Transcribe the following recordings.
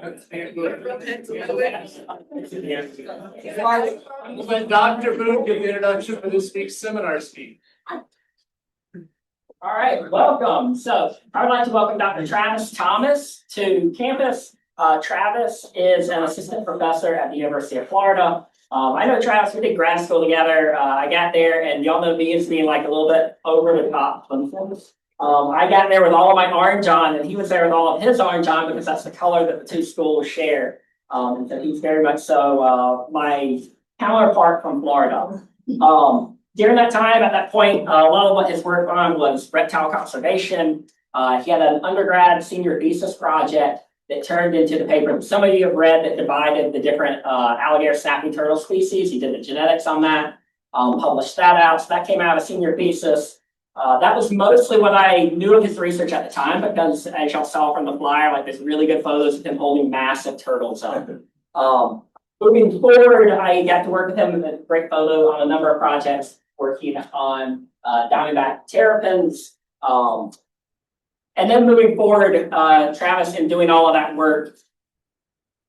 Let Dr. Boone give the introduction for this week's seminar speech. All right, welcome. So I would like to welcome Dr. Travis Thomas to campus. Travis is an assistant professor at the University of Florida. I know Travis, we did grad school together. I got there and y'all know me as being like a little bit over the top. I got there with all of my orange on and he was there with all of his orange on because that's the color that the two schools share. And so he's very much so my counterpart from Florida. During that time, at that point, a lot of what his work on was reptile conservation. He had an undergrad senior thesis project that turned into the paper that some of you have read that divided the different alligator snapping turtle species. He did the genetics on that, published that out. So that came out of a senior thesis. That was mostly what I knew of his research at the time, because as y'all saw from the flyer, like there's really good photos of him holding massive turtles up. Moving forward, I got to work with him in a great photo on a number of projects, working on Diamondback terrapins. And then moving forward, Travis, in doing all of that work,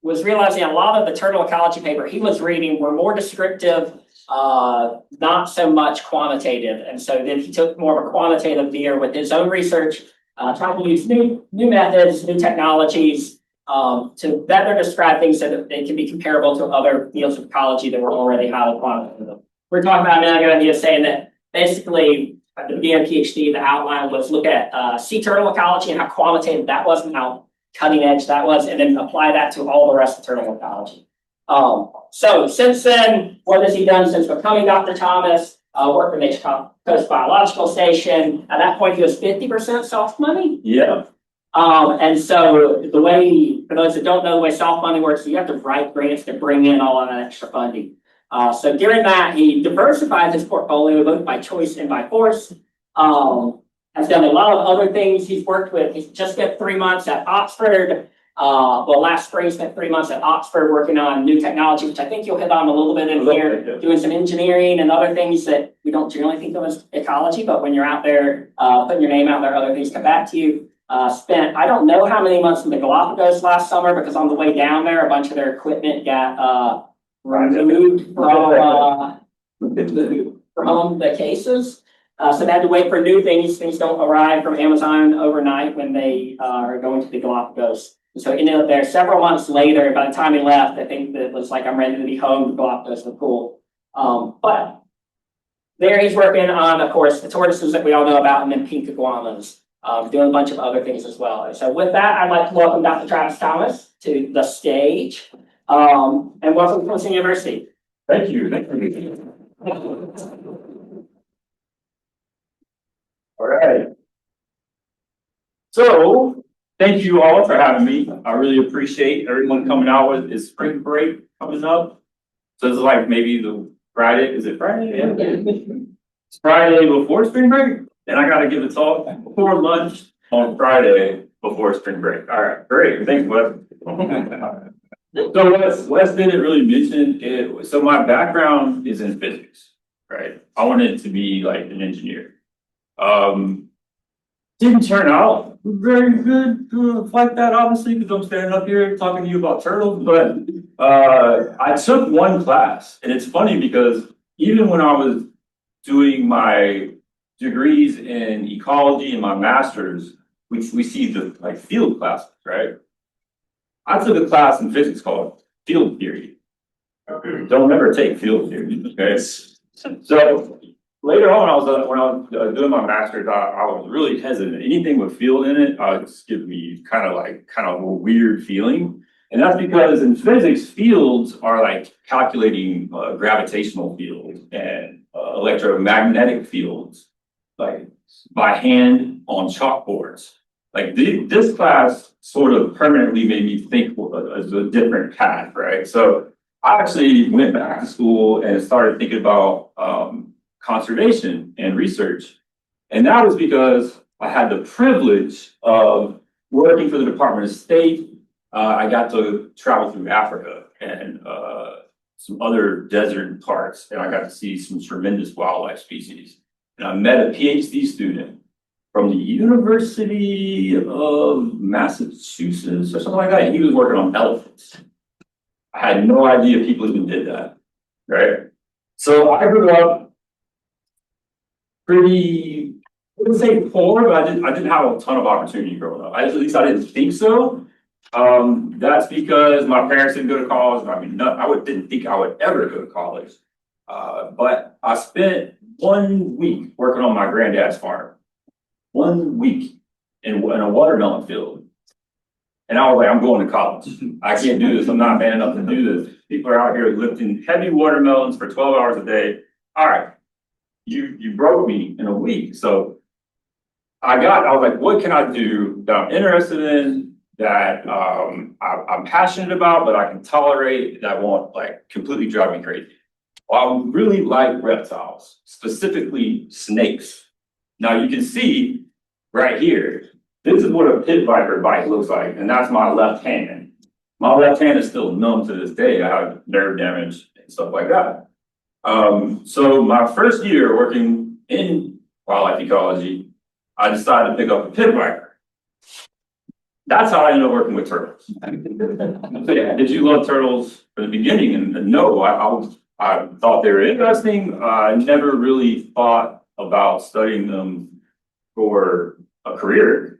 was realizing a lot of the turtle ecology paper he was reading were more descriptive, not so much quantitative. And so then he took more of a quantitative view with his own research, trying to use new methods, new technologies, to better describe things so that they can be comparable to other fields of ecology that were already highly quantitative. We're talking about a minute ago, and he was saying that basically the BM PhD, the outline was look at sea turtle ecology and how quantitative that was and how cutting edge that was, and then apply that to all the rest of turtle ecology. So since then, what has he done since becoming Dr. Thomas? Worked for Nature Coast Biological Station. At that point, he was 50% soft money. Yeah. And so the way, for those that don't know the way soft money works, you have to write grants to bring in all of that extra funding. So during that, he diversified his portfolio both by choice and by force. Has done a lot of other things he's worked with. He's just spent 3 months at Oxford. Last spring spent 3 months at Oxford working on new technology, which I think you'll hit on a little bit in here, doing some engineering and other things that we don't generally think of as ecology, but when you're out there putting your name out there, other things come back to you. Spent, I don't know how many months in the Galapagos last summer, because on the way down there, a bunch of their equipment got removed from the cases. So they had to wait for new things. Things don't arrive from Amazon overnight when they are going to the Galapagos. So ended up there several months later. By the time he left, I think that it was like, I'm ready to be home. The Galapagos were cool. But there he's working on, of course, the tortoises that we all know about, and then pink iguanas, doing a bunch of other things as well. And so with that, I'd like to welcome Dr. Travis Thomas to the stage. And welcome to Clemson University. Thank you. Thank you. All right. So, thank you all for having me. I really appreciate everyone coming out with this spring break coming up. So this is like maybe the Friday. Is it Friday? Yeah. It's Friday before spring break, and I got to give a talk before lunch on Friday before spring break. All right, great. Thanks, Wes. So Wes didn't really mention it. So my background is in physics, right? I wanted to be like an engineer. Didn't turn out very good like that, obviously, because I'm standing up here talking to you about turtles. But I took one class, and it's funny because even when I was doing my degrees in ecology and my master's, we see the like field classes, right? I took a class in physics called field theory. Don't ever take field theory, okay? So later on, when I was doing my master's, I was really hesitant. Anything with field in it, just give me kind of a weird feeling. And that's because in physics, fields are like calculating gravitational fields and electromagnetic fields, like by hand on chalkboards. Like this class sort of permanently made me think as a different path, right? So I actually went back to school and started thinking about conservation and research. And that was because I had the privilege of working for the Department of State. I got to travel through Africa and some other desert parts, and I got to see some tremendous wildlife species. And I met a PhD student from the University of Massachusetts or something like that. He was working on elephants. I had no idea people even did that, right? So I grew up pretty, I wouldn't say poor, but I didn't have a ton of opportunity growing up. At least I didn't think so. That's because my parents didn't go to college. I mean, no, didn't think I would ever go to college. But I spent 1 week working on my granddad's farm. 1 week in a watermelon field. And I was like, I'm going to college. I can't do this. I'm not man enough to do this. People are out here lifting heavy watermelons for 12 hours a day. All right, you broke me in a week. So I was like, what can I do that I'm interested in, that I'm passionate about, but I can tolerate, that won't like completely drive me crazy? Well, I really like reptiles, specifically snakes. Now you can see right here, this is what a pit viper bite looks like, and that's my left hand. My left hand is still numb to this day. I have nerve damage and stuff like that. So my first year working in wildlife ecology, I decided to pick up a pit viper. That's how I ended up working with turtles. So yeah, did you love turtles from the beginning? And no, I thought they were interesting. I never really thought about studying them for a career.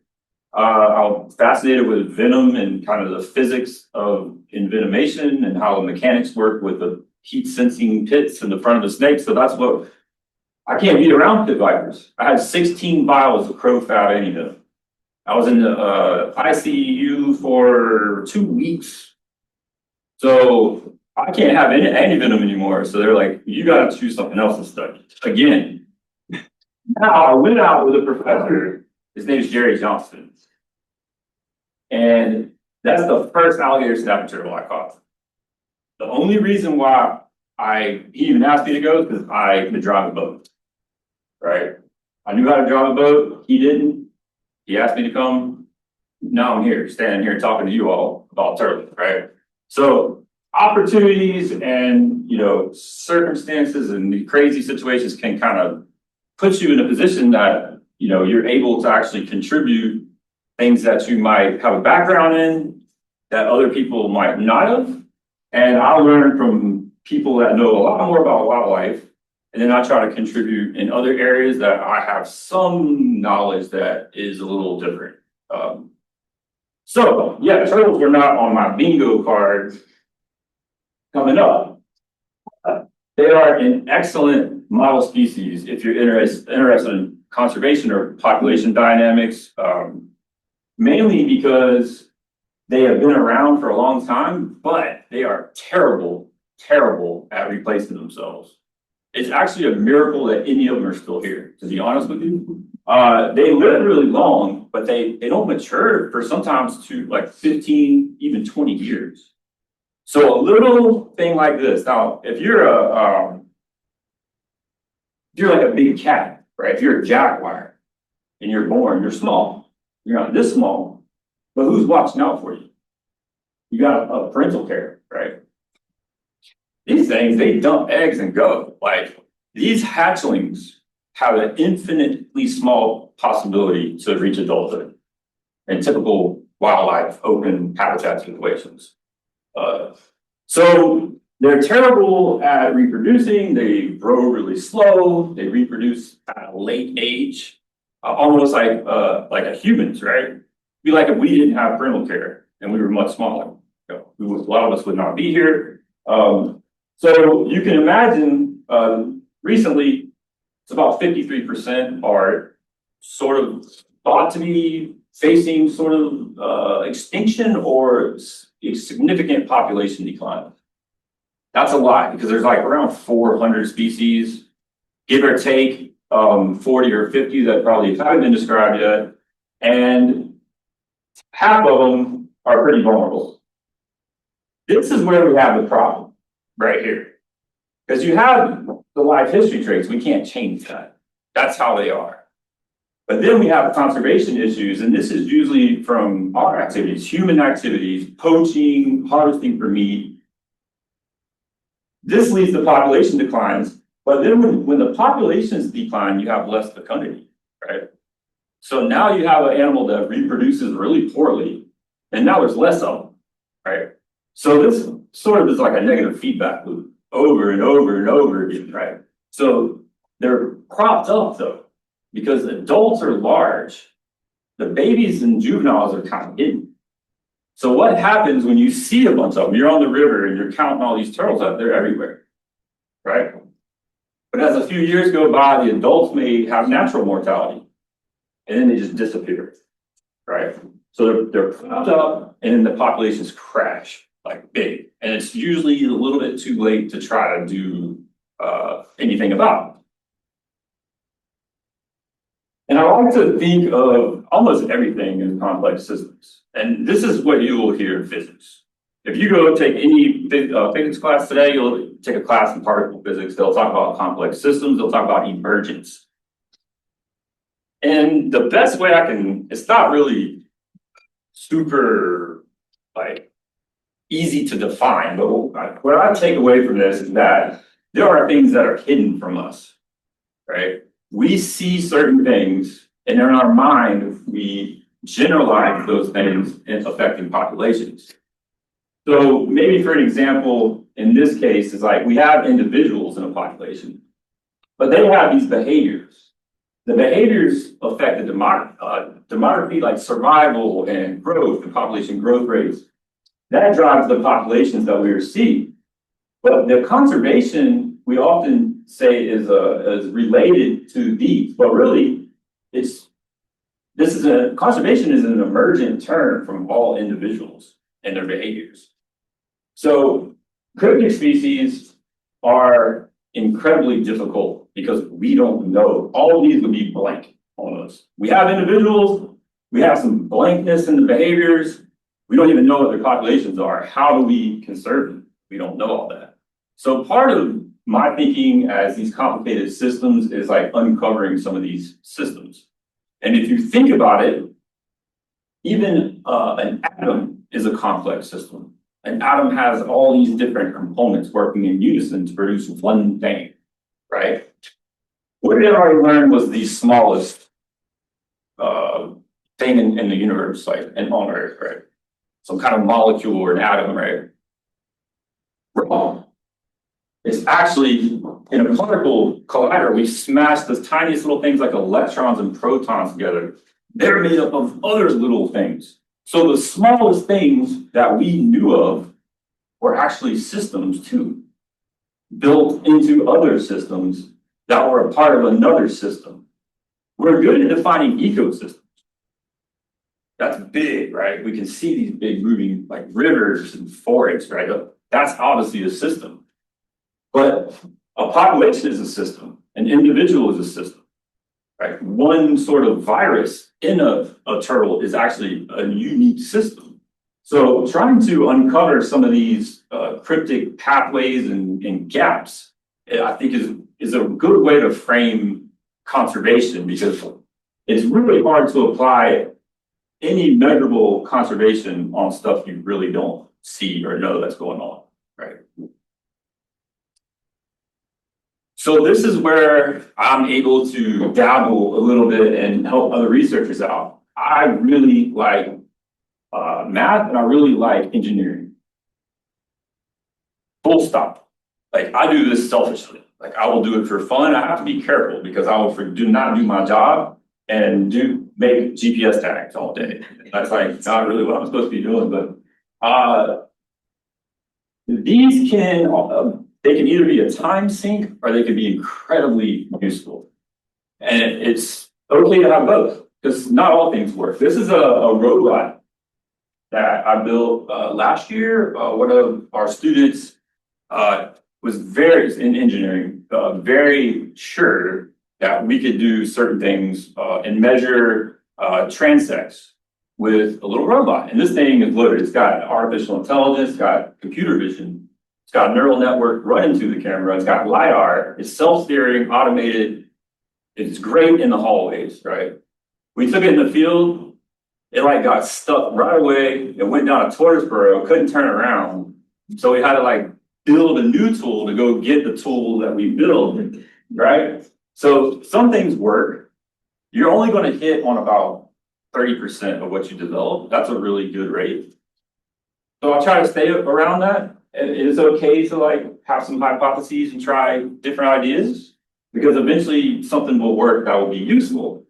I was fascinated with venom and kind of the physics of envenomation and how the mechanics work with the heat sensing pits in the front of the snake. So that's what, I can't be around pit vipers. I had 16 vials of crowfab antivenom. I was in the ICU for 2 weeks. So I can't have any antivenom anymore. So they're like, you got to choose something else to study. Again, now I went out with a professor. His name is Jerry Johnston. And that's the first alligator snapping turtle I caught. The only reason why he even asked me to go is because I could drive a boat, right? I knew how to drive a boat. He didn't. He asked me to come. Now I'm here, standing here talking to you all about turtles, right? So opportunities and, circumstances and crazy situations can kind of put you in a position that, you're able to actually contribute things that you might have a background in that other people might not have. And I learned from people that know a lot more about wildlife. And then I try to contribute in other areas that I have some knowledge that is a little different. So yeah, turtles were not on my bingo card coming up. They are an excellent model species if you're interested in conservation or population dynamics, mainly because they have been around for a long time, but they are terrible at replacing themselves. It's actually a miracle that any of them are still here, to be honest with you. They live really long, but they don't mature for sometimes to like 15, even 20 years. So a little thing like this. Now, if you're like a big cat, right? If you're a jaguar and you're born, you're small. You're not this small, but who's watching out for you? You got a parental care, right? These things, they dump eggs and go. Like these hatchlings have an infinitely small possibility to reach adulthood in typical wildlife open habitat situations. So they're terrible at reproducing. They grow really slow. They reproduce at a late age, almost like a humans, right? It'd be like if we didn't have parental care and we were much smaller. A lot of us would not be here. So you can imagine, recently, it's about 53% are sort of thought to be facing sort of extinction or significant population decline. That's a lot because there's like around 400 species, give or take 40 or 50 that probably haven't been described yet. And half of them are pretty vulnerable. This is where we have the problem. Right here. Because you have the life history traits, we can't change that. That's how they are. But then we have conservation issues, and this is usually from our activities, human activities, poaching, harvesting for meat. This leads to population declines, but then when the populations decline, you have less fecundity, right? So now you have an animal that reproduces really poorly, and now there's less of them, right? So this sort of is like a negative feedback loop over and over and over again, right? So they're cropped up though, because adults are large. The babies and juveniles are kind of hidden. So what happens when you see a bunch of them? You're on the river and you're counting all these turtles out there everywhere, right? But as a few years go by, the adults may have natural mortality, and then they just disappear, right? So they're cropped up, and then the populations crash like big, and it's usually a little bit too late to try to do anything about it. And I like to think of almost everything in complex systems. And this is what you will hear in physics. If you go take any physics class today, you'll take a class in particle physics. They'll talk about complex systems. They'll talk about emergence. And the best way it's not really super like easy to define, but what I take away from this is that there are things that are hidden from us, right? We see certain things, and in our mind, we generalize those things in affecting populations. So maybe for an example, in this case, is like we have individuals in a population, but they have these behaviors. The behaviors affect the demography, like survival and growth, the population growth rates. That drives the populations that we are seeing. But the conservation, we often say is related to these, but really conservation is an emergent term from all individuals and their behaviors. So cryptic species are incredibly difficult because we don't know. All of these would be blank on us. We have individuals, we have some blankness in the behaviors. We don't even know what their populations are. How do we conserve them? We don't know all that. So part of my thinking as these complicated systems is like uncovering some of these systems. And if you think about it, even an atom is a complex system. An atom has all these different components working in unison to produce one thing, right? What we already learned was the smallest thing in the universe, like and on Earth, right? Some kind of molecule or an atom, right? Wrong. It's actually in a particle collider, we smash the tiniest little things like electrons and protons together. They're made up of other little things. So the smallest things that we knew of were actually systems too, built into other systems that were a part of another system. We're good at defining ecosystems. That's big, right? We can see these big moving like rivers and forests, right? That's obviously a system. But a population is a system. An individual is a system, right? One sort of virus in a turtle is actually a unique system. So trying to uncover some of these cryptic pathways and gaps, I think is a good way to frame conservation, because it's really hard to apply any measurable conservation on stuff you really don't see or know that's going on, right? So this is where I'm able to dabble a little bit and help other researchers out. I really like math, and I really like engineering. Full stop. Like, I do this selfishly. Like, I will do it for fun. I have to be careful because I will not do my job and make GPS tags all day. That's like not really what I'm supposed to be doing. But these they can either be a time sink or they can be incredibly useful. And it's okay to have both, because not all things work. This is a robot that I built last year. One of our students was in engineering, very sure that we could do certain things and measure transects with a little robot. And this thing is loaded. It's got artificial intelligence, it's got computer vision, it's got a neural network running through the camera, it's got LiDAR, it's self-steering, automated. It's great in the hallways, right? We took it in the field, it like got stuck right away. It went down a tortoise burrow, couldn't turn around. So we had to like build a new tool to go get the tool that we built, right? So some things work, you're only gonna hit on about 30% of what you develop. That's a really good rate. So I try to stay around that. And it is okay to like have some hypotheses and try different ideas, because eventually something will work that will be useful.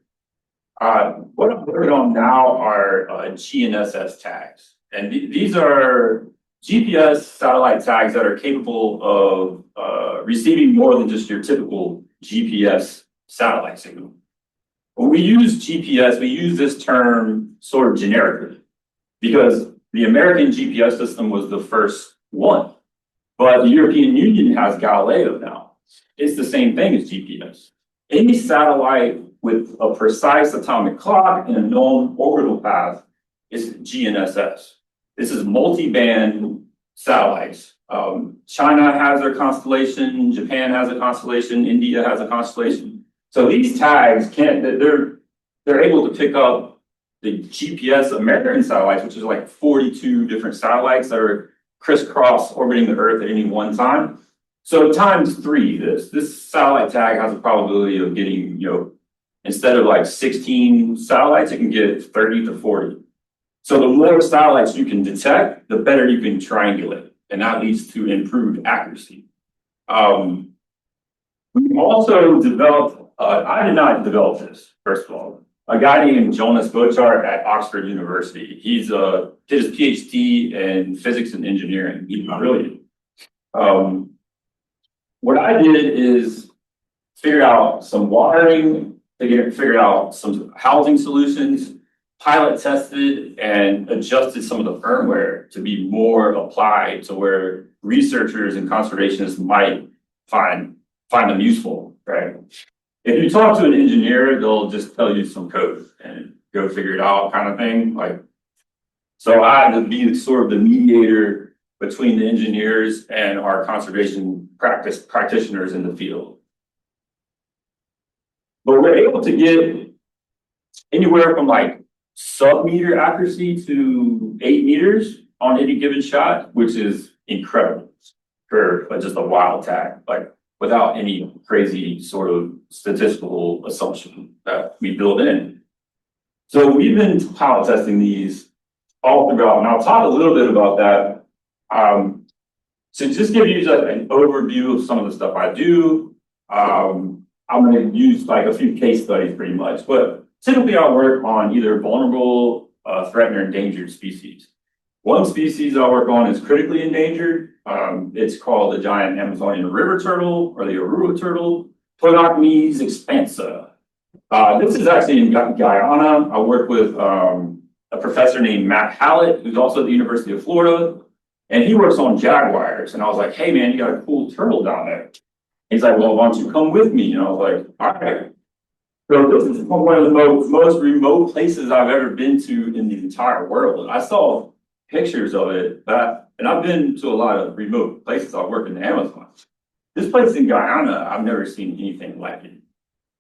What I'm working on now are GNSS tags. And these are GPS satellite tags that are capable of receiving more than just your typical GPS satellite signal. When we use GPS, we use this term sort of generically, because the American GPS system was the first one, but the European Union has Galileo now. It's the same thing as GPS. Any satellite with a precise atomic clock and a known orbital path is GNSS. This is multi-band satellites. China has their constellation, Japan has a constellation, India has a constellation. So these tags they're able to pick up the GPS American satellites, which is like 42 different satellites that are crisscross orbiting the Earth at any one time. So times 3, this satellite tag has a probability of getting, instead of like 16 satellites, it can get 30 to 40. So the more satellites you can detect, the better you can triangulate, and that leads to improved accuracy. We also developed, I did not develop this, first of all. A guy named Jonas Bochart at Oxford University. He's did his PhD in physics and engineering. He's brilliant. What I did is figure out some wiring, figured out some housing solutions, pilot tested and adjusted some of the firmware to be more applied to where researchers and conservationists might find them useful, right? If you talk to an engineer, they'll just tell you some code and go figure it out kind of thing. So I had to be sort of the mediator between the engineers and our conservation practitioners in the field. But we're able to get anywhere from like sub-meter accuracy to 8 meters on any given shot, which is incredible for just a wild tag, without any crazy sort of statistical assumption that we build in. So we've been pilot testing these all throughout, and I'll talk a little bit about that. So just give you an overview of some of the stuff I do. I'm going to use like a few case studies pretty much, but typically I work on either vulnerable, threatened, or endangered species. One species I work on is critically endangered. It's called the giant Amazonian river turtle, or the Arua turtle, Podocnes expansa. This is actually in Guyana. I work with a professor named Matt Hallett, who's also at the University of Florida, and he works on jaguars. And I was like, hey man, you got a cool turtle down there. He's like, well, why don't you come with me? And I was like, all right. So this is one of the most remote places I've ever been to in the entire world. I saw pictures of it, and I've been to a lot of remote places. I work in the Amazon. This place in Guyana, I've never seen anything like it.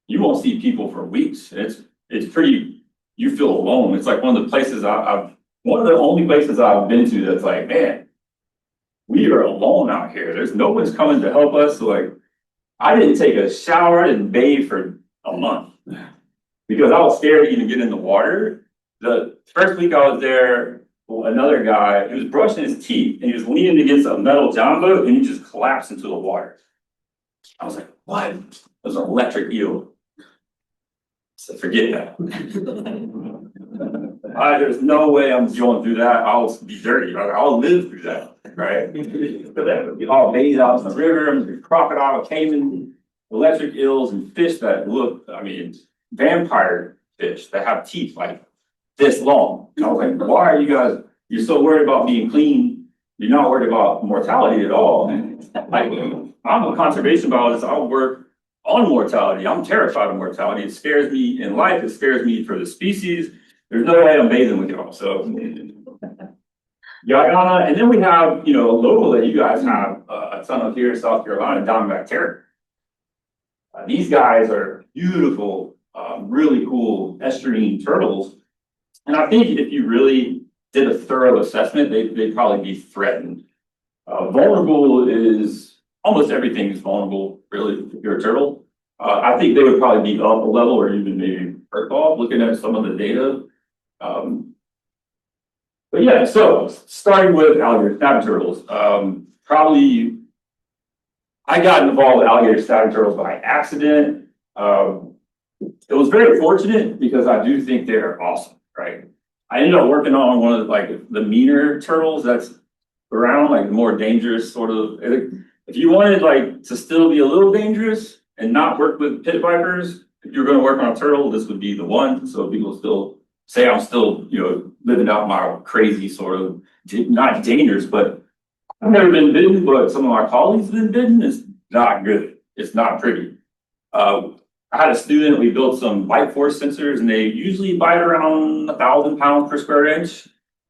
You won't see people for weeks. It's pretty, you feel alone. It's like one of the places one of the only places I've been to that's like, man, we are alone out here. There's no one's coming to help us. So I didn't take a shower, I didn't bathe for a month because I was scared to even get in the water. The first week I was there, another guy, he was brushing his teeth and he was leaning against a metal john boat and he just collapsed into the water. I was like, what? It was an electric eel. So forget that. There's no way I'm going through that. I'll be dirty. I'll live through that, right? But that would be all bathed out in the river, crocodile, caiman, electric eels, and fish that look, vampire fish that have teeth like this long. And I was like, why are you're so worried about being clean? You're not worried about mortality at all. I'm a conservation biologist. I work on mortality. I'm terrified of mortality. It scares me in life. It scares me for the species. There's no way I'm bathing with y'all. So Guyana, and then we have, locally, you guys have a ton of here in South Carolina, Diamondback Terrier. These guys are beautiful, really cool estuarine turtles. And I think if you really did a thorough assessment, they'd probably be threatened. Vulnerable is, almost everything is vulnerable, really, if you're a turtle. I think they would probably be up a level or even maybe perk off looking at some of the data. But yeah, so starting with alligator snapping turtles, probably I got involved with alligator snapping turtles by accident. It was very fortunate because I do think they're awesome, right? I ended up working on one of like the meaner turtles that's around, like the more dangerous sort of. If you wanted like to still be a little dangerous and not work with pit vipers, if you're going to work on a turtle, this would be the one. So people still say I'm still, living out my crazy sort of not dangerous, but I've never been bitten, but some of my colleagues have been bitten. It's not good. It's not pretty. I had a student, we built some bite force sensors and they usually bite around 1,000 pounds per square inch.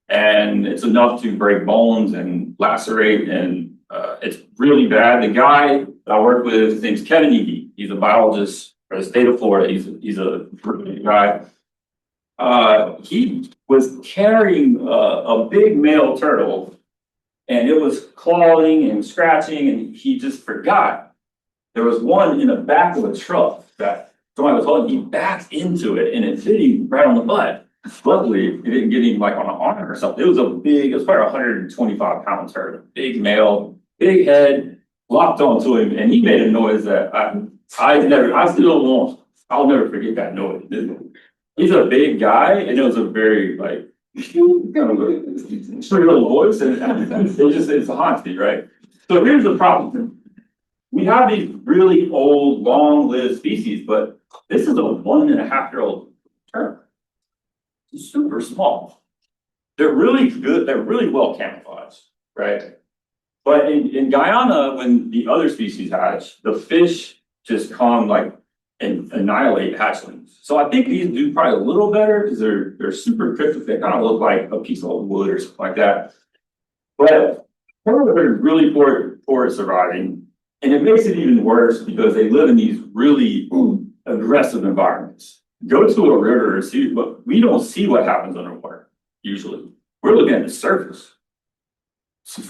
And it's enough to break bones and lacerate and it's really bad. The guy that I work with, his name's Kevin Eady. He's a biologist for the state of Florida. He's a brilliant guy. He was carrying a big male turtle and it was clawing and scratching and he just forgot. There was one in the back of a truck that somebody was holding. He backed into it and it hit him right on the butt. Luckily, it didn't get him like on an arm or something. It was it was probably 125-pound turtle, big male, big head, locked onto him, and he made a noise that I'll never forget that noise. He's a big guy, and it was a very like kind of a shrill voice, and it's haunting, right? So here's the problem. We have these really old, long-lived species, but this is a 1.5-year-old turtle. It's super small. They're really good. They're really well camouflaged, right? But in Guyana, when the other species hatch, the fish just come like and annihilate hatchlings. So I think these do probably a little better because they're super cryptic. They kind of look like a piece of wood or something like that. But turtles are really poor at surviving. And it makes it even worse because they live in these really aggressive environments. Go to a river and see, but we don't see what happens underwater, usually. We're looking at the surface. So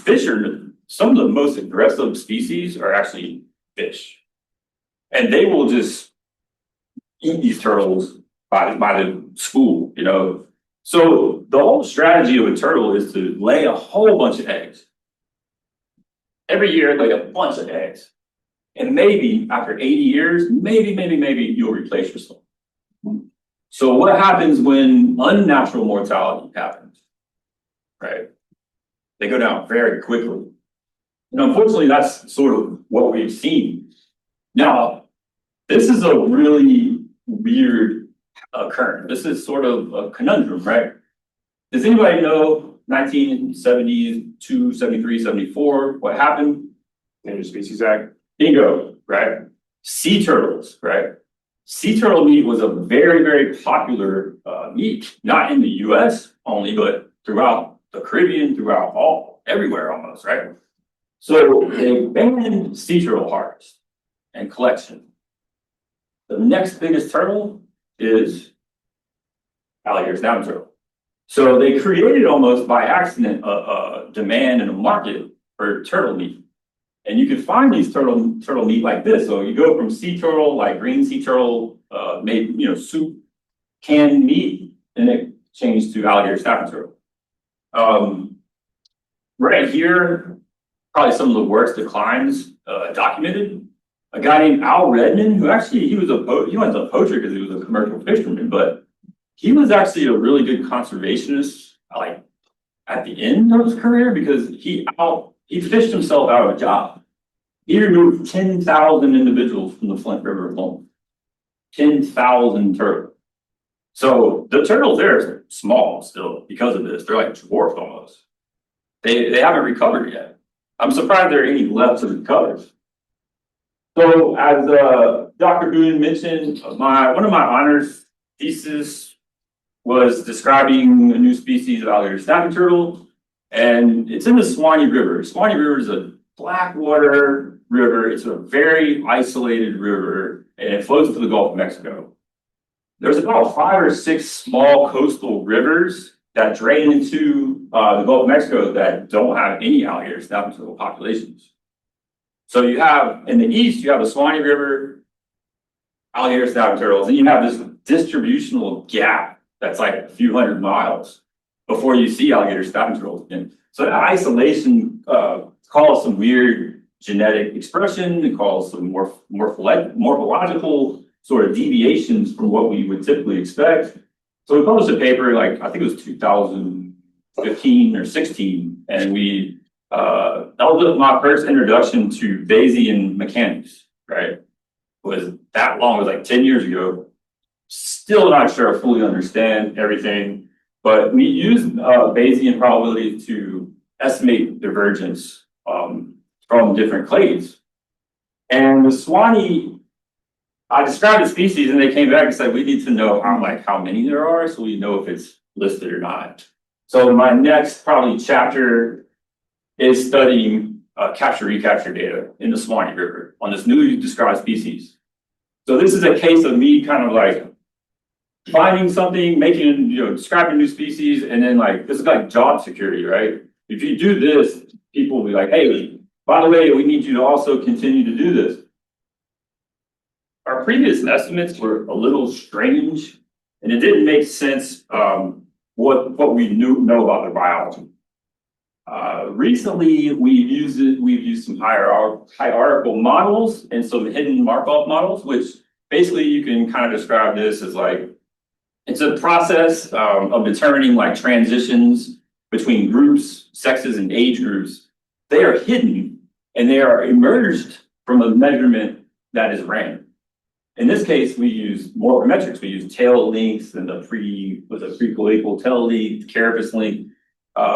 some of the most aggressive species are actually fish. And they will just eat these turtles by the school, So the whole strategy of a turtle is to lay a whole bunch of eggs. Every year, lay a bunch of eggs. And maybe after 80 years, maybe you'll replace yourself. So what happens when unnatural mortality happens, right? They go down very quickly. And unfortunately, that's sort of what we've seen. Now, this is a really weird occurrence. This is sort of a conundrum, right? Does anybody know 1972, 73, 74, what happened? Endangered Species Act. Bingo, right? Sea turtles, right? Sea turtle meat was a very, very popular meat, not in the US only, but throughout the Caribbean, everywhere almost, right? So they banned sea turtle harvest and collection. The next biggest turtle is alligator snapping turtle. So they created almost by accident a demand and a market for turtle meat. And you can find these turtle meat like this. So you go from sea turtle, like green sea turtle, made soup, canned meat, and it changed to alligator snapping turtle. Right here, probably some of the worst declines documented. A guy named Al Redman, who actually he wasn't a poacher because he was a commercial fisherman, but he was actually a really good conservationist, like at the end of his career, because he fished himself out of a job. He removed 10,000 individuals from the Flint River alone. 10,000 turtles. So the turtles there are small still because of this. They're like dwarfed almost. They haven't recovered yet. I'm surprised there are any left to recover. So as Dr. Boone mentioned, one of my honors thesis was describing a new species of alligator snapping turtle. And it's in the Suwannee River. Suwannee River is a black water river. It's a very isolated river, and it flows to the Gulf of Mexico. There's about 5 or 6 small coastal rivers that drain into the Gulf of Mexico that don't have any alligator snapping turtle populations. So you have, in the east, you have the Suwannee River, alligator snapping turtles, and you have this distributional gap that's like a few hundred miles before you see alligator snapping turtles again. So that isolation calls some weird genetic expression. It calls some morphological sort of deviations from what we would typically expect. So we published a paper, like I think it was 2015 or 16, and that was my first introduction to Bayesian mechanics, right? It was that long, it was like 10 years ago. Still not sure I fully understand everything, but we use Bayesian probability to estimate divergence from different clades. And the Swanee, I described the species and they came back and said, we need to know how many there are so we know if it's listed or not. So my next probably chapter is studying capture-recapture data in the Swanee River on this newly described species. So this is a case of me kind of like finding something, describing a new species, and then this is like job security, right? If you do this, people will be like, hey, by the way, we need you to also continue to do this. Our previous estimates were a little strange, and it didn't make sense what we know about the biology. Recently, we've used some hierarchical models and some hidden Markov models, which basically you can kind of describe this as it's a process of determining transitions between groups, sexes, and age groups. They are hidden and they are emerged from a measurement that is random. In this case, we use morphometrics. We use tail lengths and the pre-colloquial tail length, carapace length.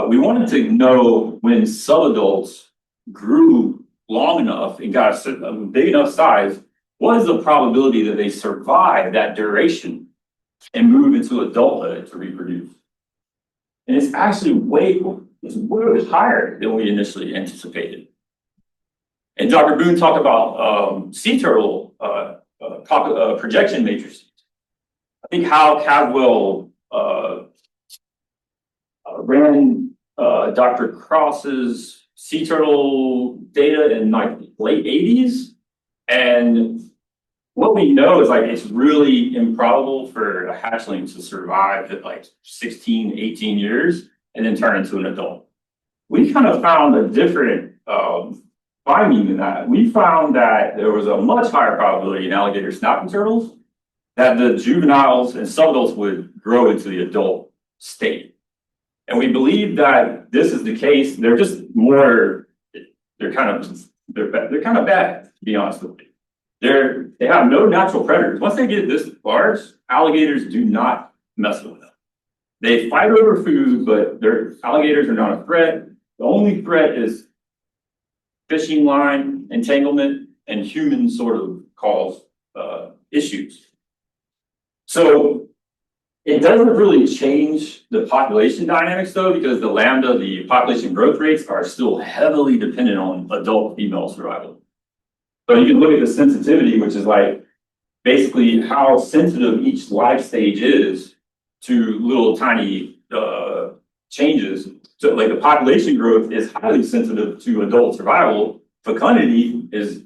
We wanted to know when subadults grew long enough and got a big enough size, what is the probability that they survive that duration and move into adulthood to reproduce? And it's actually way higher than we initially anticipated. And Dr. Boone talked about sea turtle projection matrices. I think Hal Cadwell ran Dr. Cross's sea turtle data in late 80s. And what we know is it's really improbable for a hatchling to survive at 16, 18 years and then turn into an adult. We kind of found a different finding in that. We found that there was a much higher probability in alligator snapping turtles that the juveniles and subadults would grow into the adult state. And we believe that this is the case. They're just they're kind of bad, to be honest with you. They have no natural predators. Once they get this large, alligators do not mess with them. They fight over food, but alligators are not a threat. The only threat is fishing line entanglement and human sort of cause issues. So it doesn't really change the population dynamics though, because the population growth rates are still heavily dependent on adult female survival. So you can look at the sensitivity, which is basically how sensitive each life stage is to little tiny changes. So the population growth is highly sensitive to adult survival. Fecundity is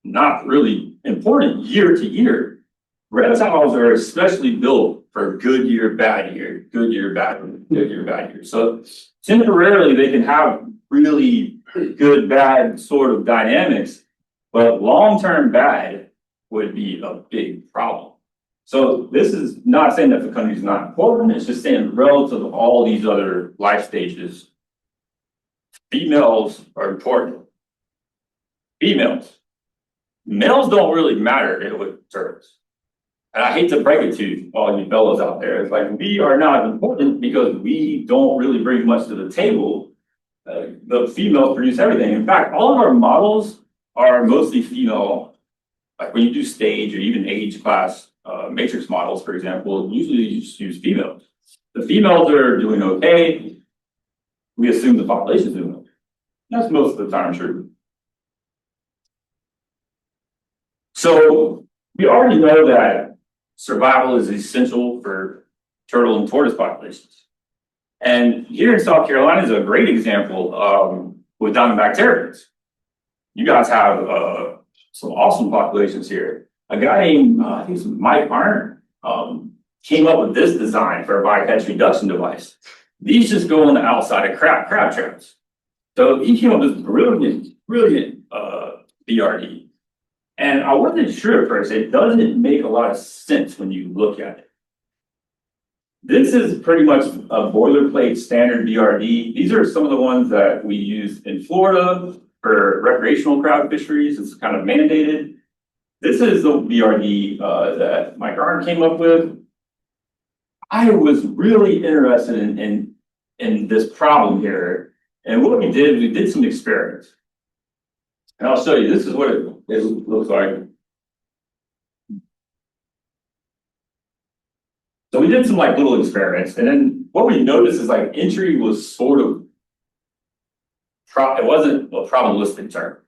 not really important year to year. Reptiles are especially built for good year, bad year, good year, bad year, good year, bad year. So temporarily they can have really good, bad sort of dynamics, but long-term bad would be a big problem. So this is not saying that fecundity is not important. It's just saying relative to all these other life stages, females are important. Females. Males don't really matter with turtles. And I hate to break it to all you fellows out there. It's we are not important because we don't really bring much to the table. The females produce everything. In fact, all of our models are mostly female. When you do stage or even age class matrix models, for example, usually you just use females. The females are doing okay. We assume the population is doing okay. That's most of the time true. So we already know that survival is essential for turtle and tortoise populations. And here in South Carolina is a great example with diamondback terrapins. You guys have some awesome populations here. A guy named, I think it's Mike Arndt, came up with this design for a bycatch reduction device. These just go on the outside of crab traps. So he came up with this brilliant BRD. And I wasn't sure at first, it doesn't make a lot of sense when you look at it. This is pretty much a boilerplate standard BRD. These are some of the ones that we use in Florida for recreational crab fisheries. It's kind of mandated. This is the BRD that Mike Arndt came up with. I was really interested in this problem here. And what we did some experiments. And I'll show you, this is what it looks like. So we did some like little experiments, and then what we noticed is like entry was sort of, it wasn't a probabilistic term.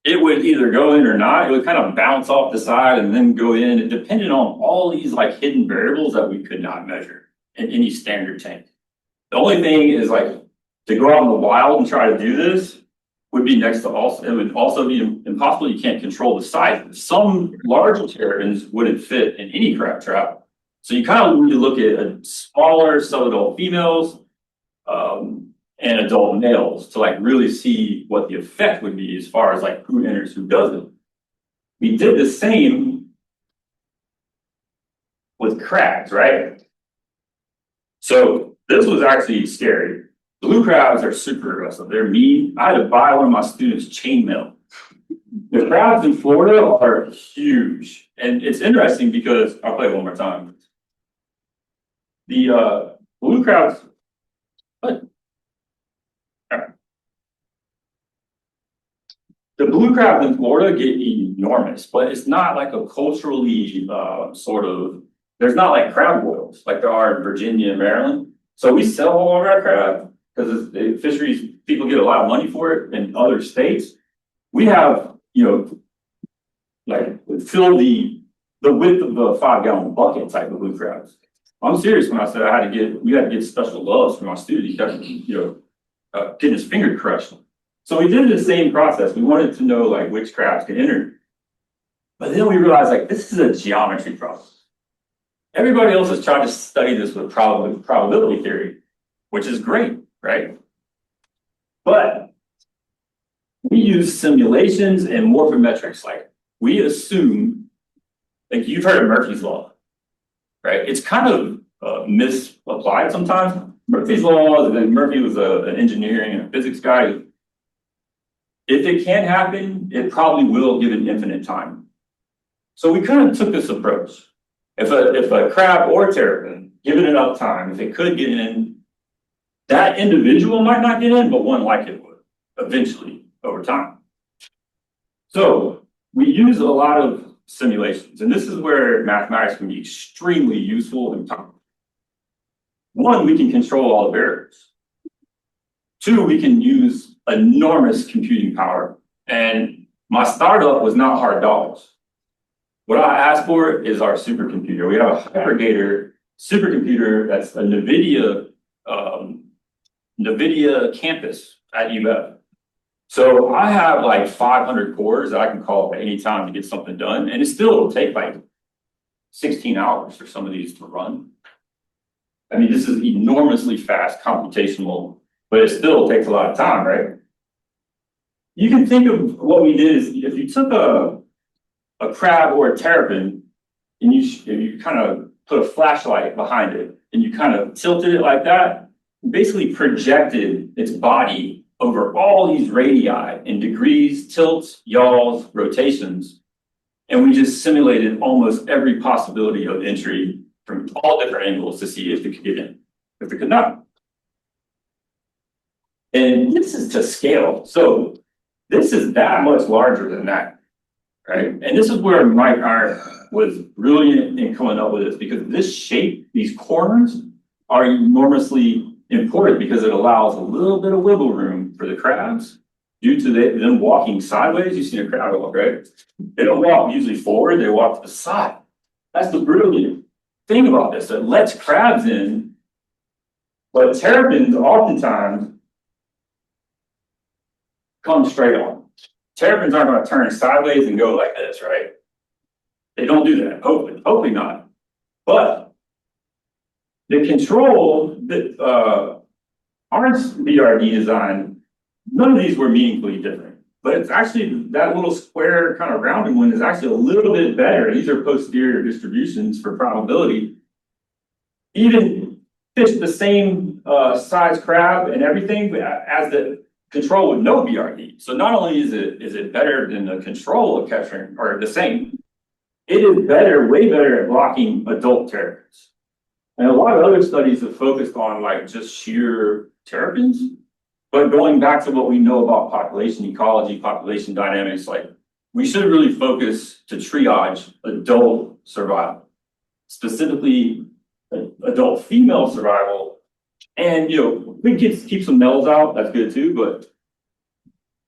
It would either go in or not. It would kind of bounce off the side and then go in. It depended on all these like hidden variables that we could not measure in any standard tank. The only thing is like to go out in the wild and try to do this would be next to also, it would also be impossible. You can't control the size. Some large terrapins wouldn't fit in any crab trap. So you kind of need to look at a smaller subadult females and adult males to like really see what the effect would be as far as like who enters, who doesn't. We did the same with crabs, right? So this was actually scary. Blue crabs are super aggressive. They're mean. I had to buy one of my students chainmail. The crabs in Florida are huge. And it's interesting because, I'll play it one more time. The blue crabs, what? The blue crabs in Florida get enormous, but it's not like a culturally sort of, there's not like crab boils like there are in Virginia and Maryland. So we sell all of our crab because the fisheries, people get a lot of money for it in other states. We have, you know, like fill the width of a 5-gallon bucket type of blue crabs. I'm serious when I said we had to get special gloves for my student. He kept, you know, getting his finger crushed. So we did the same process. We wanted to know like which crabs can enter. But then we realized like this is a geometry problem. Everybody else has tried to study this with probability theory, which is great, right? But we use simulations and morphometrics. Like we assume, like you've heard of Murphy's Law, right? It's kind of misapplied sometimes. Murphy's Law, and then Murphy was an engineering and a physics guy. If it can't happen, it probably will given infinite time. So we kind of took this approach. If a crab or a terrapin, given enough time, if it could get in, that individual might not get in, but one like it would eventually over time. So we use a lot of simulations, and this is where mathematics can be extremely useful and powerful. One, we can control all the variables. Two, we can use enormous computing power. And my startup was not hard dollars. What I asked for is our supercomputer. We have a HyperGator supercomputer that's a NVIDIA campus at UF. So I have like 500 cores that I can call at any time to get something done. And it still will take like 16 hours for some of these to run. I mean, this is enormously fast computational, but it still takes a lot of time, right? You can think of what we did is if you took a crab or a terrapin and you kind of put a flashlight behind it and you kind of tilted it like that, basically projected its body over all these radii in degrees, tilts, yaws, rotations. And we just simulated almost every possibility of entry from all different angles to see if it could get in, if it could not. And this is to scale. So this is that much larger than that, right? And this is where Mike Arndt was brilliant in coming up with this, because this shape, these corners, are enormously important because it allows a little bit of wiggle room for the crabs due to them walking sideways. You've seen a crab walk, right? They don't walk usually forward, they walk to the side. That's the brilliant thing about this. It lets crabs in, but terrapins oftentimes come straight on. Terrapins aren't going to turn sideways and go like this, right? They don't do that, hopefully not. But the control that, our BRD design, none of these were meaningfully different. But it's actually, that little square kind of rounded one is actually a little bit better. These are posterior distributions for probability. Even fish the same size crab and everything as the control with no BRD. So not only is it better than the control of capturing, or the same, it is better, way better at blocking adult terrapins. And a lot of other studies have focused on like just sheer terrapins. But going back to what we know about population ecology, population dynamics, like we should really focus to triage adult survival, specifically adult female survival. And, you know, we keep some males out, that's good too, but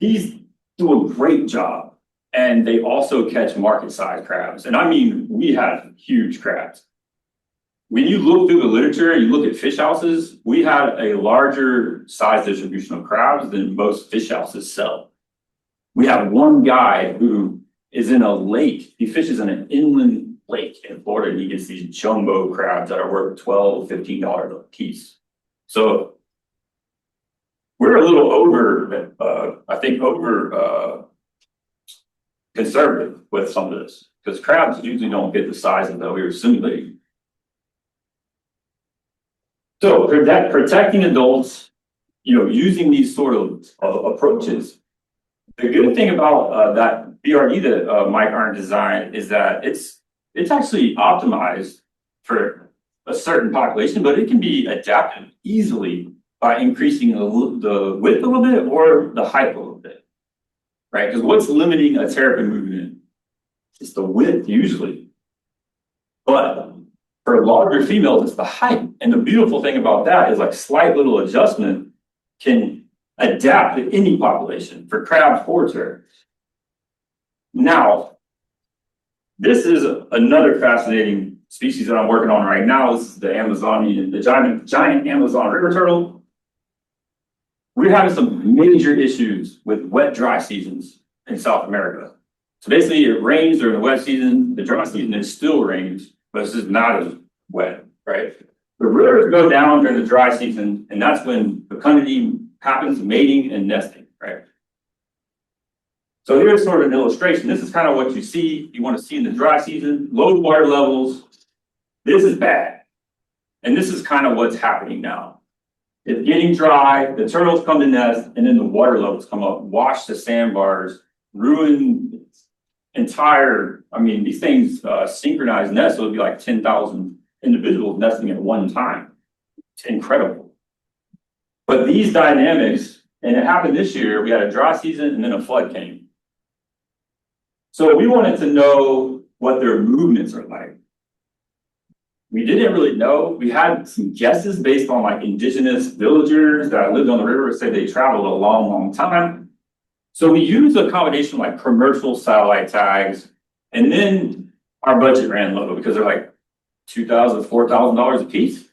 these do a great job. And they also catch market size crabs. And I mean, we have huge crabs. When you look through the literature and you look at fish houses, we had a larger size distribution of crabs than most fish houses sell. We have one guy who is in a lake, he fishes in an inland lake in Florida, and he gets these jumbo crabs that are worth $12, $15 a piece. So we're a little over, I think conservative with some of this, because crabs usually don't get the size that we were simulating. So protecting adults, you know, using these sort of approaches. The good thing about that BRD that Mike Arndt designed is that it's actually optimized for a certain population, but it can be adapted easily by increasing the width a little bit or the height a little bit, right? Because what's limiting a terrapin movement is the width usually, but for larger females, it's the height. And the beautiful thing about that is like slight little adjustment can adapt to any population for crabs or terrapins. Now, this is another fascinating species that I'm working on right now. This is the Amazonian, the giant Amazon river turtle. We're having some major issues with wet, dry seasons in South America. So basically it rains during the wet season, the dry season, it still rains, but it's just not as wet, right? The rivers go down during the dry season, and that's when fecundity happens, mating and nesting, right? So here's sort of an illustration. This is kind of what you want to see in the dry season, low water levels. This is bad. And this is kind of what's happening now. It's getting dry, the turtles come to nest, and then the water levels come up, wash the sandbars, ruin entire, I mean, these things synchronized nests, so it'd be like 10,000 individuals nesting at one time. It's incredible. But these dynamics, and it happened this year, we had a dry season and then a flood came. So we wanted to know what their movements are like. We didn't really know. We had some guesses based on like indigenous villagers that lived on the river, said they traveled a long, long time. So we used a combination like commercial satellite tags, and then our budget ran low because they're like $2,000, $4,000 a piece.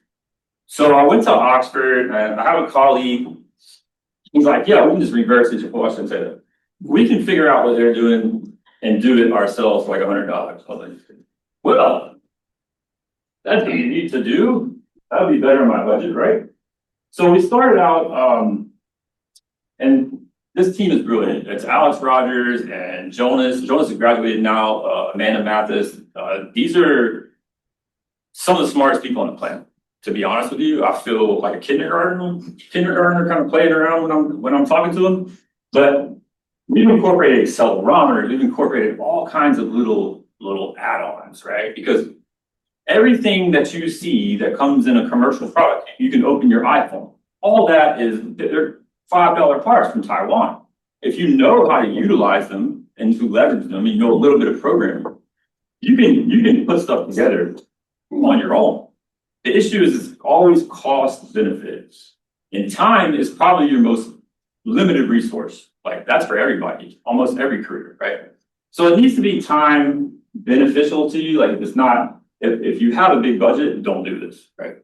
So I went to Oxford, and I have a colleague. He's like, yeah, we can just reverse it. Well, I shouldn't say that. We can figure out what they're doing and do it ourselves for like $100. I was like, well, that's easy to do. That would be better in my budget, right? So we started out, and this team is brilliant. It's Alex Rogers and Jonas. Jonas is graduated now, Amanda Mathis. These are some of the smartest people on the planet. To be honest with you, I feel like a kindergartner kind of playing around when I'm talking to them. But we've incorporated accelerometers, we've incorporated all kinds of little add-ons, right? Because everything that you see that comes in a commercial product, you can open your iPhone. All that is, they're $5 parts from Taiwan. If you know how to utilize them and to leverage them, and you know a little bit of programming, you can put stuff together on your own. The issue is it's always cost benefits. And time is probably your most limited resource. Like that's for everybody, almost every career, right? So it needs to be time beneficial to you. Like if it's not, if you have a big budget, don't do this, right?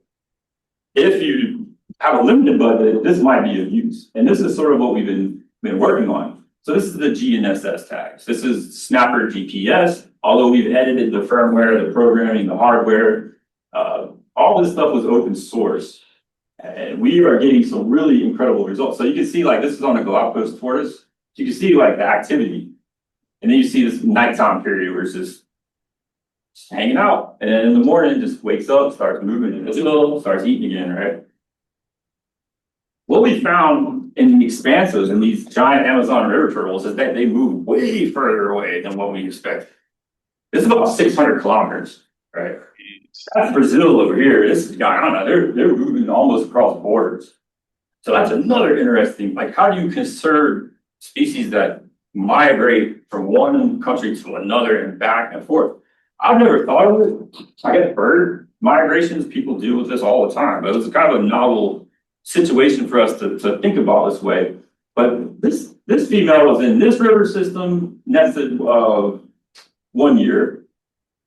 If you have a limited budget, this might be of use. And this is sort of what we've been working on. So this is the GNSS tags. This is Snapper GPS. although we've edited the firmware, the programming, the hardware, all this stuff was open source. And we are getting some really incredible results. So you can see like this is on a Galapagos tortoise. You can see like the activity. And then you see this nighttime period where it's just hanging out. And then in the morning, just wakes up, starts moving, starts eating again, right? What we found in the expanses in these giant Amazon river turtles is that they move way further away than what we expect. This is about 600 kilometers, right? That's Brazil over here. This is Guyana. They're moving almost across borders. So that's another interesting, like how do you conserve species that migrate from one country to another and back and forth? I've never thought of it. I guess bird migrations, people deal with this all the time, but it was kind of a novel situation for us to think about this way. But this female was in this river system, nested 1 year.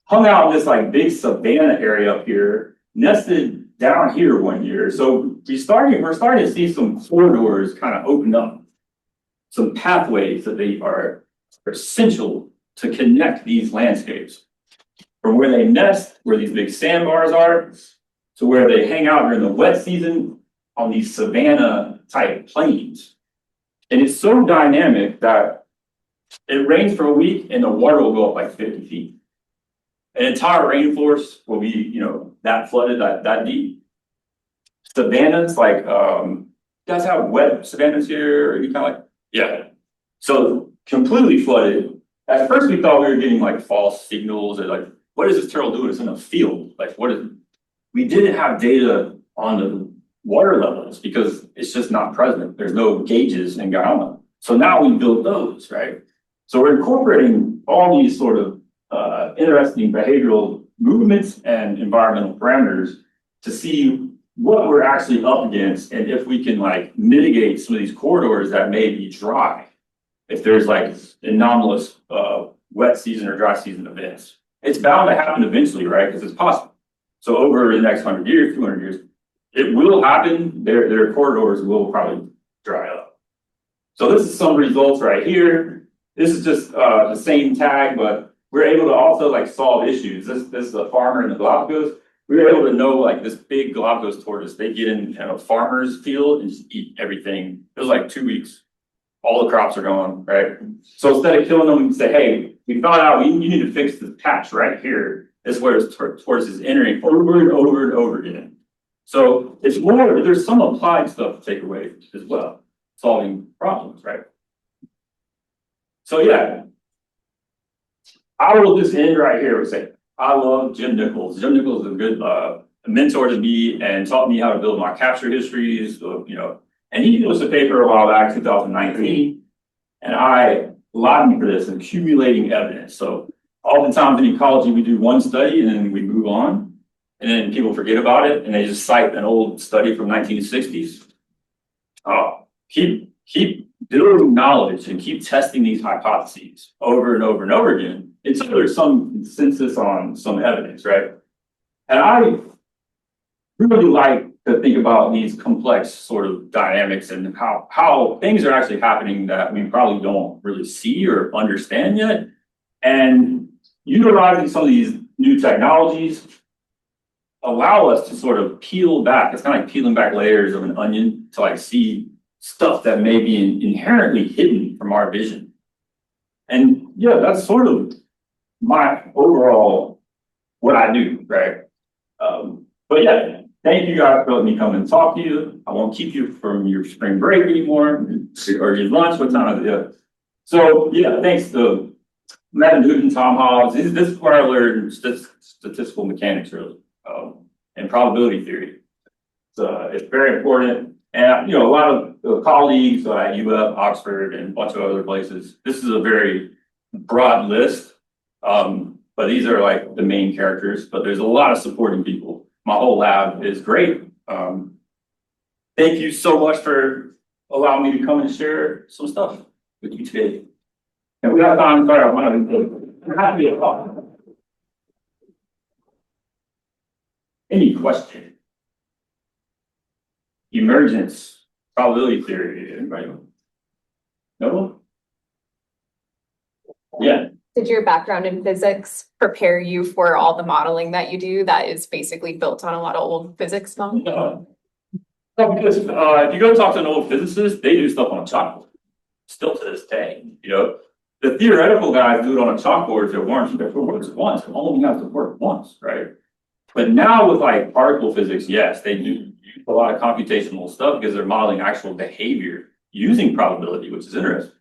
Hung out in this like big savanna area up here, nested down here 1 year. So we're starting to see some corridors kind of open up, some pathways that they are essential to connect these landscapes. From where they nest, where these big sandbars are, to where they hang out during the wet season on these savanna type plains. And it's so dynamic that it rains for a week and the water will go up like 50 feet. An entire rainforest will be, that flooded, that deep. Savannas, like, you guys have wet savannas here, or you kind of like, yeah. So completely flooded. At first we thought we were getting like false signals or like, what is this turtle doing? It's in a field. Like, we didn't have data on the water levels because it's just not present. There's no gauges in Guyana. So now we built those, right? So we're incorporating all these sort of interesting behavioral movements and environmental parameters to see what we're actually up against and if we can like mitigate some of these corridors that may be dry. If there's like anomalous wet season or dry season events, it's bound to happen eventually, right? Because it's possible. So over the next 100 years, 200 years, it will happen. Their corridors will probably dry up. So this is some results right here. This is just the same tag, but we're able to also like solve issues. This is a farmer in the Galapagos. We were able to know like this big Galapagos tortoise, they get in a farmer's field and just eat everything. It was like 2 weeks. All the crops are gone, right? So instead of killing them, we say, hey, we found out you need to fix this patch right here. This is where this tortoise is entering over and over and over again. So it's more, there's some applied stuff to take away as well, solving problems, right? So yeah, I will just end right here and say, I love Jim Nichols. Jim Nichols is a good mentor to me and taught me how to build my capture histories, and he published a paper a while back, 2019, and I lobbied for this, accumulating evidence. So oftentimes in ecology, we do one study and then we move on, and then people forget about it and they just cite an old study from 1960s. Keep building knowledge and keep testing these hypotheses over and over and over again until there's some consensus on some evidence, right? And I really like to think about these complex sort of dynamics and how things are actually happening that we probably don't really see or understand yet. And utilizing some of these new technologies allow us to sort of peel back. It's kind of like peeling back layers of an onion to like see stuff that may be inherently hidden from our vision. And yeah, that's sort of my overall what I do, right? But yeah, thank you guys for letting me come and talk to you. I won't keep you from your spring break anymore or your lunch. What time is it? So yeah, thanks to Matt Newton, Tom Hobbs. This is where I learned statistical mechanics really, and probability theory. So it's very important. And a lot of colleagues at UF, Oxford, and a bunch of other places. This is a very broad list, but these are like the main characters. But there's a lot of supporting people. My whole lab is great. Thank you so much for allowing me to come and share some stuff with you today. And we have time. Sorry, I'm happy to talk. Any question? Emergence, probability theory, anybody? No? Yeah, Did your background in physics prepare you for all the modeling that you do that is basically built on a lot of old physics models? No. No, because, if you go talk to an old physicist, they do stuff on a chalkboard, still to this day, you know? The theoretical guys do it on a chalkboard if it works once, it only has to work once, right? But now with like particle physics, yes, they do use a lot of computational stuff because they're modeling actual behavior using probability, which is interesting.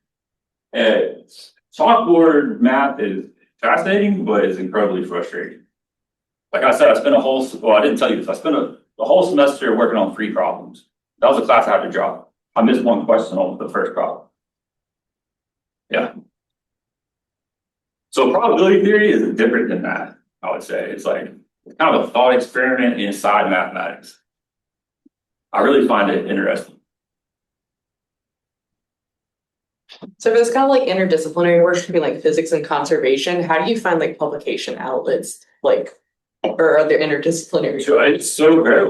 Chalkboard math is fascinating, but is incredibly frustrating. Like I said, I spent I didn't tell you this, I spent the whole semester working on 3 problems. That was a class I had to drop. I missed 1 question on the first problem. Yeah. So probability theory is different than math, I would say. It's like kind of a thought experiment inside mathematics. I really find it interesting. So if it's kind of like interdisciplinary work, should be like physics and conservation, how do you find like publication outlets, like, or are there interdisciplinary? So it's so rare.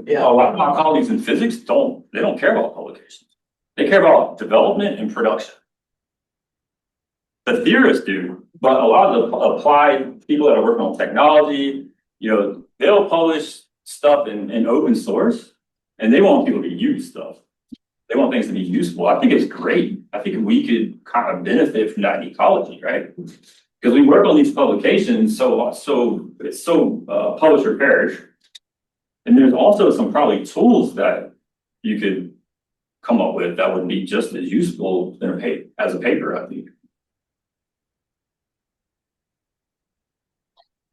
Yeah. A lot of my colleagues in physics don't care about publications. They care about development and production. The theorists do, but a lot of the applied people that are working on technology, you know, they'll publish stuff in open source and they want people to use stuff. They want things to be useful. I think it's great. I think we could kind of benefit from that in ecology, right? Because we work on these publications, so it's so publish or perish. And there's also some probably tools that you could come up with that would be just as useful in as a paper, I think.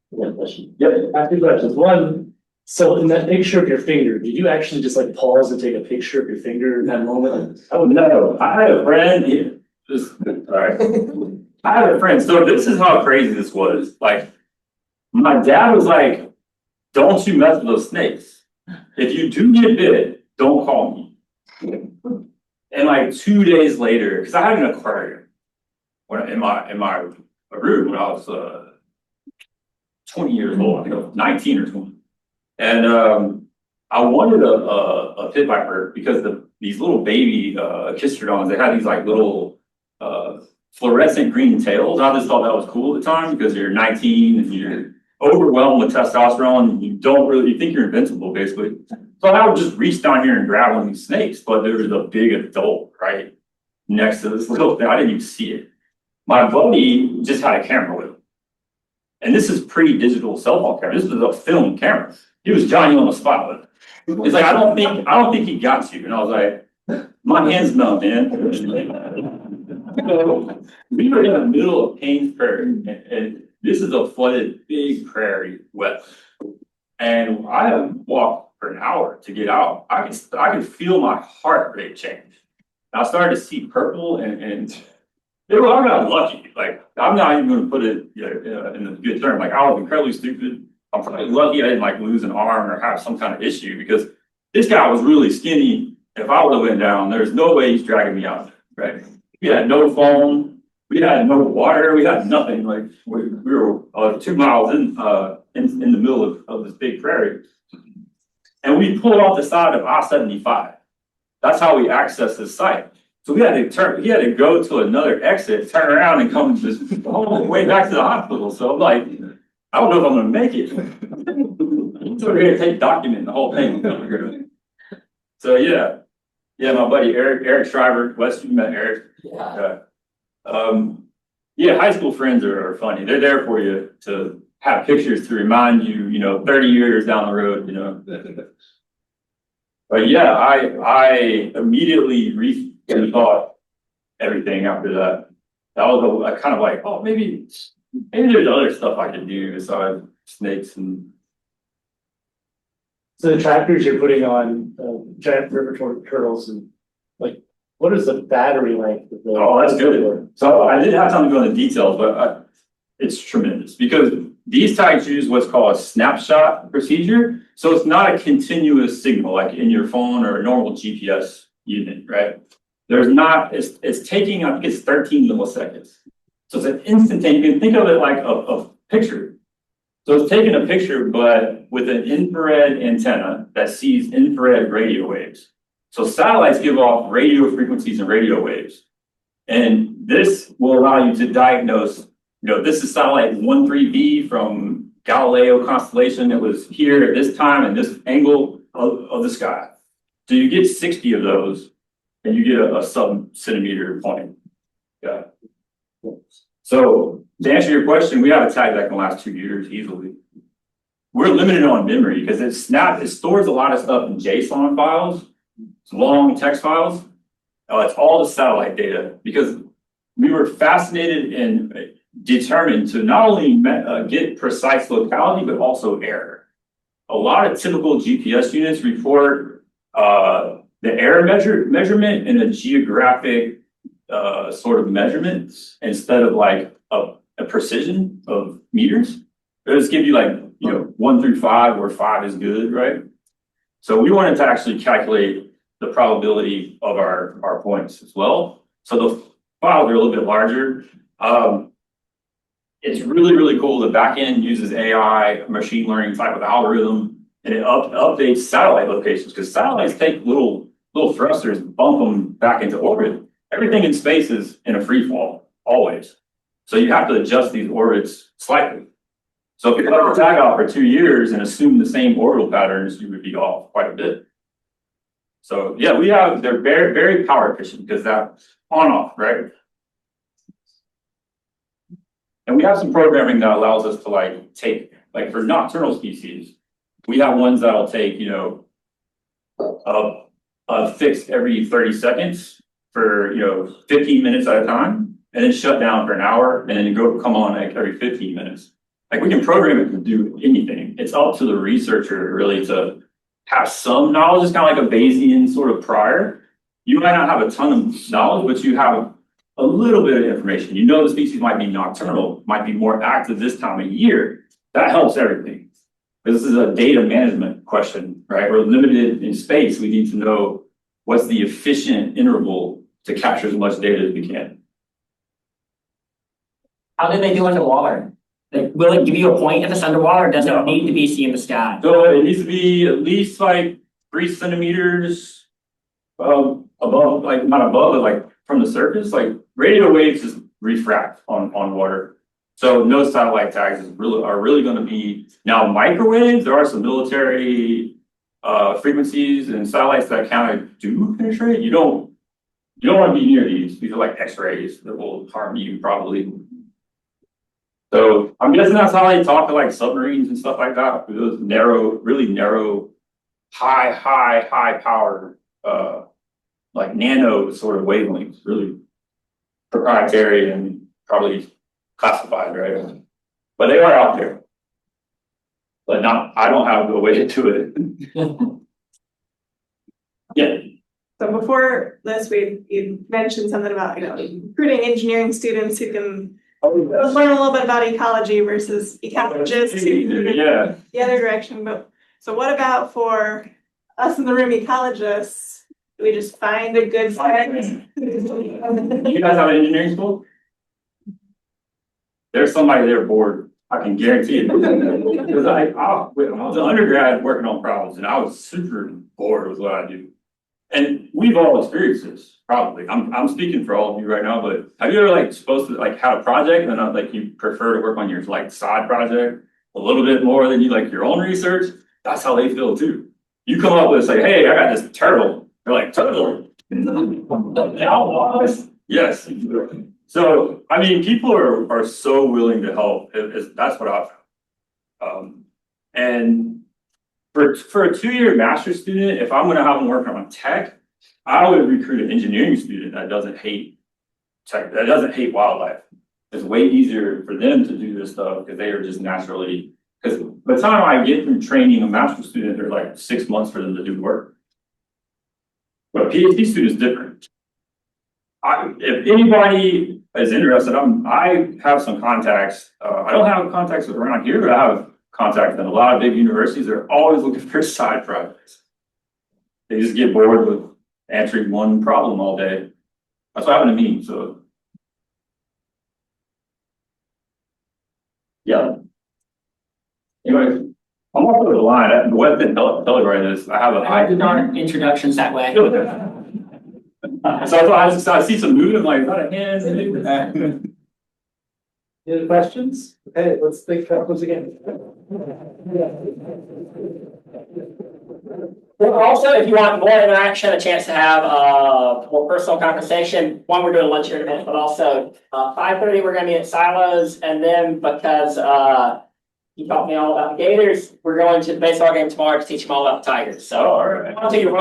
One question. Yep. I have 2 questions. One, so in that picture of your finger, did you actually just like pause and take a picture of your finger in that moment? Oh no, I had a friend. Sorry. I had a friend. So this is how crazy this was. Like, my dad was like, "Don't you mess with those snakes. If you do get bit, don't call me." And like 2 days later, because I had an aquarium in my room when I was 20 years old. I think I was 19 or 20. And I wanted a pit viper because these little baby Chistrodons, they had these like little fluorescent green tails. I just thought that was cool at the time because you're 19 and you're overwhelmed with testosterone and you think you're invincible basically. So I would just reach down here and grab one of these snakes, but there was a big adult right next to this little thing. I didn't even see it. My buddy just had a camera with him. And this is pre-digital cell phone camera. This is a film camera. He was Johnny on the spot with it. He's like, I don't think he got you. And I was like, my hand's numb, man. We were in the middle of Payne's Prairie, and this is a flooded big prairie wet. And I had walked for an hour to get out. I could feel my heart rate change. I started to see purple and I got lucky. Like, I'm not even going to put it in a good term. Like, I was incredibly stupid. I'm probably lucky I didn't like lose an arm or have some kind of issue because this guy was really skinny. If I would have went down, there's no way he's dragging me out. Right? We had no phone. We had no water. We had nothing. Like we were 2 miles in the middle of this big prairie, and we pulled off the side of I-75. That's how we accessed this site. So he had to go to another exit, turn around and come just all the way back to the hospital. So I'm like, I don't know if I'm gonna make it. So we're gonna take document the whole thing. So yeah, my buddy Eric Shriver, West, you met Eric. Yeah, high school friends are funny. They're there for you to have pictures to remind you, 30 years down the road, But yeah, I immediately rethought everything after that. That was a kind of like, oh, maybe there's other stuff I could do besides snakes and. So the tractors you're putting on giant river turtles and like, what is the battery like? Oh, that's good. So I didn't have time to go into details, but it's tremendous because these tags use what's called a snapshot procedure. So it's not a continuous signal like in your phone or a normal GPS unit, right? There's not, it's taking, I think it's 13 milliseconds. So it's an instantaneous, you can think of it like a picture. So it's taking a picture, but with an infrared antenna that sees infrared radio waves. So satellites give off radio frequencies and radio waves. And this will allow you to diagnose this is satellite 13B from Galileo constellation. It was here at this time and this angle of the sky. So you get 60 of those and you get a sub-centimeter point. Yeah. So to answer your question, we have a tag that can last 2 years easily. We're limited on memory because it stores a lot of stuff in JSON files, long text files. It's all the satellite data because we were fascinated and determined to not only get precise locality, but also error. A lot of typical GPS units report the error measurement in a geographic sort of measurement instead of like a precision of meters. It'll just give you like, 1 through 5 where 5 is good, right? So we wanted to actually calculate the probability of our points as well. So the files are a little bit larger. It's really, really cool. The backend uses AI, machine learning type of algorithm, and it updates satellite locations because satellites take little thrusters, bump them back into orbit. Everything in space is in a free fall, always. So you have to adjust these orbits slightly. So if you let a tag off for 2 years and assume the same orbital patterns, you would be off quite a bit. So yeah, they're very, very power efficient because that's on off, right? And we have some programming that allows us to take for nocturnal species, we have ones that'll take, a fix every 30 seconds for 15 minutes at a time, and then shut down for an hour, and then come on every 15 minutes. We can program it to do anything. It's up to the researcher really to have some knowledge. It's kind of like a Bayesian sort of prior. You might not have a ton of knowledge, but you have a little bit of information. The species might be nocturnal, might be more active this time of year. That helps everything. This is a data management question, right? We're limited in space. We need to know what's the efficient interval to capture as much data as we can. How do they do underwater? Will it give you a point if it's underwater, or does it need to be seen in the sky? So it needs to be at least 3 centimeters above, not above, but from the surface. Radio waves just refract on water. So no satellite tags are really going to be now microwaves. There are some military frequencies and satellites that kind of do penetrate. You don't want to be near these. These are like X-rays that will harm you probably. So I'm guessing that's how they talk to submarines and stuff like that. For those really narrow, high power, nano sort of wavelengths, really proprietary and probably classified, right? But they are out there. But I don't have a way to do it. Yeah. So before this, you mentioned something about, recruiting engineering students who can learn a little bit about ecology versus ecologists. Yeah. The other direction, but so what about for us in the room ecologists? Do we just find a good friend? You guys have an engineering school? There's somebody there bored. I can guarantee it. Because I was an undergrad working on problems, and I was super bored with what I do. And we've all experienced this, probably. I'm speaking for all of you right now, but have you ever supposed to have a project and then you prefer to work on your side project a little bit more than you your own research? That's how they feel too. You come up with hey, I got this turtle. They're like, turtle? Yes. So people are so willing to help. That's what I've found. And for a 2-year master's student, if I'm going to have them working on tech, I would recruit an engineering student that doesn't hate tech, that doesn't hate wildlife. It's way easier for them to do this stuff because they are just naturally. Because by the time I get through training a master's student, there's 6 months for them to do work. But a PhD student is different. If anybody is interested, I have some contacts. I don't have contacts around here, but I have contacts in a lot of big universities. They're always looking for side projects. They just get bored with answering one problem all day. That's what happened to me. So, yeah. Anyway, I'm off the line. The web didn't tell this. I did not introductions that way. So I see some movement, is that a hand? Any other questions? Okay, let's think about this again. Well, also, if you want more interaction, a chance to have more personal conversation, one, we're doing lunch here in a minute, but also 5:30, we're gonna be at Silos, and then because you taught me all about the Gators, we're going to the baseball game tomorrow to teach them all about the Tigers, so. All right. You're welcome